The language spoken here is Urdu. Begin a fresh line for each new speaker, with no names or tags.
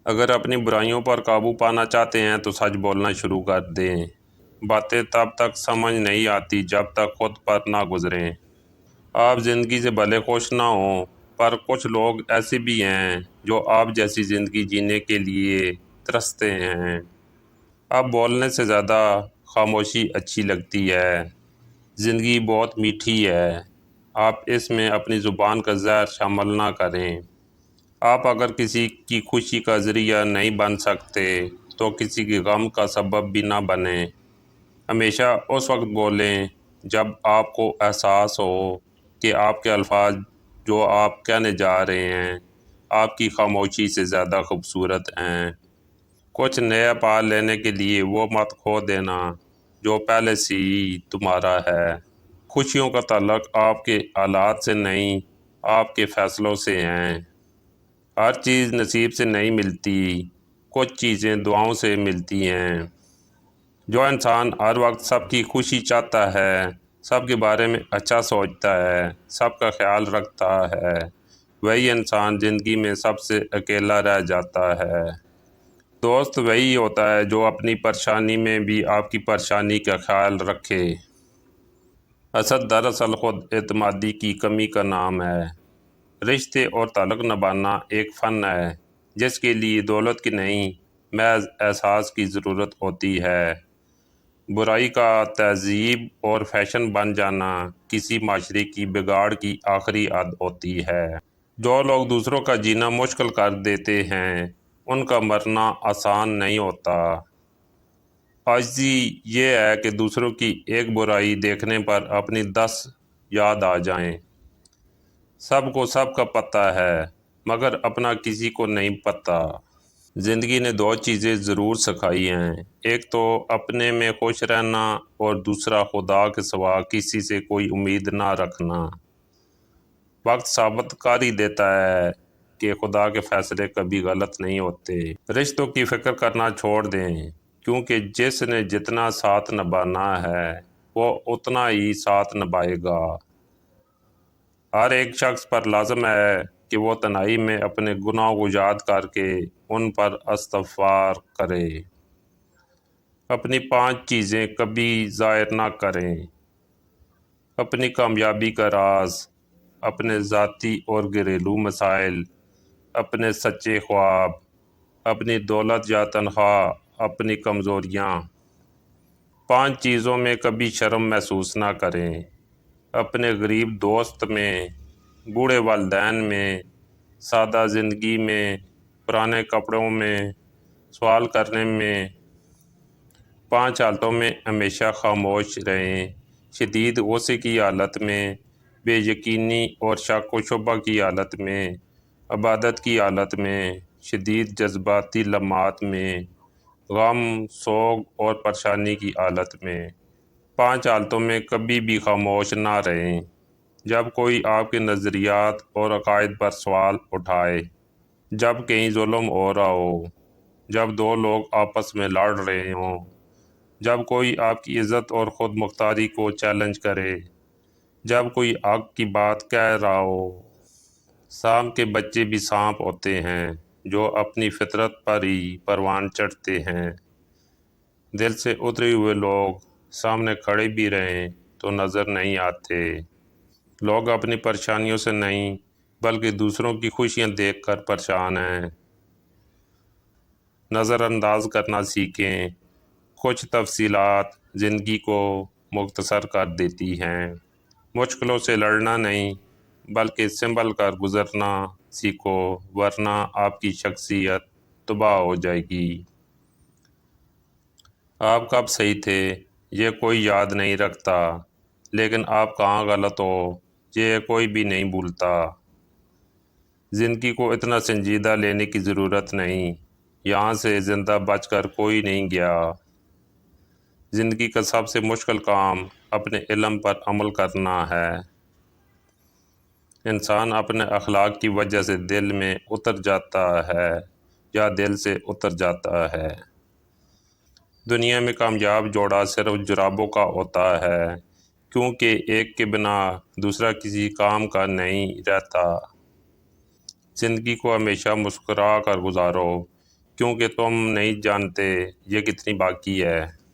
اگر اپنی برائیوں پر قابو پانا چاہتے ہیں تو سچ بولنا شروع کر دیں۔ باتیں تب تک سمجھ نہیں آتی جب تک خود پر نہ گزریں۔ آپ زندگی سے بھلے خوش نہ ہوں، پر کچھ لوگ ایسے بھی ہیں جو آپ جیسی زندگی جینے کے لیے ترستے ہیں۔ اب بولنے سے زیادہ خاموشی اچھی لگتی ہے۔ زندگی بہت میٹھی ہے، آپ اس میں اپنی زبان کا زہر شامل نہ کریں۔ آپ اگر کسی کی خوشی کا ذریعہ نہیں بن سکتے تو کسی کے غم کا سبب بھی نہ بنیں۔ ہمیشہ اس وقت بولیں جب آپ کو احساس ہو کہ آپ کے الفاظ جو آپ کہنے جا رہے ہیں آپ کی خاموشی سے زیادہ خوبصورت ہیں۔ کچھ نیا پا لینے کے لیے وہ مت کھو دینا جو پہلے سے ہی تمہارا ہے۔ خوشیوں کا تعلق آپ کے حالات سے نہیں، آپ کے فیصلوں سے ہیں۔ ہر چیز نصیب سے نہیں ملتی، کچھ چیزیں دعاؤں سے ملتی ہیں۔ جو انسان ہر وقت سب کی خوشی چاہتا ہے، سب کے بارے میں اچھا سوچتا ہے، سب کا خیال رکھتا ہے، وہی انسان زندگی میں سب سے اکیلا رہ جاتا ہے۔ دوست وہی ہوتا ہے جو اپنی پریشانی میں بھی آپ کی پریشانی کا خیال رکھے۔ حسد دراصل خود اعتمادی کی کمی کا نام ہے۔ رشتے اور تعلق نبھانا ایک فن ہے جس کے لیے دولت کی نہیں، محض احساس کی ضرورت ہوتی ہے۔ برائی کا تہذیب اور فیشن بن جانا کسی معاشرے کی بگاڑ کی آخری حد ہوتی ہے۔ جو لوگ دوسروں کا جینا مشکل کر دیتے ہیں ان کا مرنا آسان نہیں ہوتا۔ عاجزی یہ ہے کہ دوسروں کی ایک برائی دیکھنے پر اپنی 10 یاد آ جائیں۔ سب کو سب کا پتہ ہے مگر اپنا کسی کو نہیں پتہ۔ زندگی نے 2 چیزیں ضرور سکھائی ہیں، ایک تو اپنے میں خوش رہنا اور دوسرا خدا کے سوا کسی سے کوئی امید نہ رکھنا۔ وقت ثابت کر ہی دیتا ہے کہ خدا کے فیصلے کبھی غلط نہیں ہوتے۔ رشتوں کی فکر کرنا چھوڑ دیں کیونکہ جس نے جتنا ساتھ نبھانا ہے وہ اتنا ہی ساتھ نبھائے گا۔ ہر ایک شخص پر لازم ہے کہ وہ تنہائی میں اپنے گناہوں کو یاد کر کے ان پر استغفار کرے۔ اپنی 5 چیزیں کبھی ظاہر نہ کریں۔ اپنی کامیابی کا راز، اپنے ذاتی اور گھریلو مسائل، اپنے سچے خواب، اپنی دولت یا تنخواہ، اپنی کمزوریاں۔ 5 چیزوں میں کبھی شرم محسوس نہ کریں۔ اپنے غریب دوست میں، بوڑھے والدین میں، سادہ زندگی میں، پرانے کپڑوں میں، سوال کرنے میں۔ 5 حالتوں میں ہمیشہ خاموش رہیں، شدید غصے کی حالت میں، بے یقینی اور شک و شبہ کی حالت میں، عبادت کی حالت میں، شدید جذباتی لمحات میں، غم، سوگ اور پریشانی کی حالت میں۔ 5 حالتوں میں کبھی بھی خاموش نہ رہیں۔ جب کوئی آپ کے نظریات اور عقائد پر سوال اٹھائے، جب کہیں ظلم ہو رہا ہو، جب 2 لوگ آپس میں لڑ رہے ہوں، جب کوئی آپ کی عزت اور خود مختاری کو چیلنج کرے، جب کوئی حق کی بات کہہ رہا ہو۔ سانپ کے بچے بھی سانپ ہوتے ہیں جو اپنی فطرت پر ہی پروان چڑھتے ہیں۔ دل سے اترے ہوئے لوگ سامنے کھڑے بھی رہیں تو نظر نہیں آتے۔ لوگ اپنی پریشانیوں سے نہیں بلکہ دوسروں کی خوشیاں دیکھ کر پریشان ہیں۔ نظر انداز کرنا سیکھیں، کچھ تفصیلات زندگی کو مختصر کر دیتی ہیں۔ مشکلوں سے لڑنا نہیں بلکہ سنبھل کر گزرنا سیکھو ورنہ آپ کی شخصیت تباہ ہو جائے گی۔ آپ کب صحیح تھے یہ کوئی یاد نہیں رکھتا، لیکن آپ کہاں غلط ہو یہ کوئی بھی نہیں بھولتا۔ زندگی کو اتنا سنجیدہ لینے کی ضرورت نہیں، یہاں سے زندہ بچ کر کوئی نہیں گیا۔ زندگی کا سب سے مشکل کام اپنے علم پر عمل کرنا ہے۔ انسان اپنے اخلاق کی وجہ سے دل میں اتر جاتا ہے یا دل سے اتر جاتا ہے۔ دنیا میں کامیاب جوڑا صرف جرابوں کا ہوتا ہے کیونکہ ایک کے بنا دوسرا کسی کام کا نہیں رہتا۔ زندگی کو ہمیشہ مسکرا کر گزارو کیونکہ تم نہیں جانتے یہ کتنی باقی ہے۔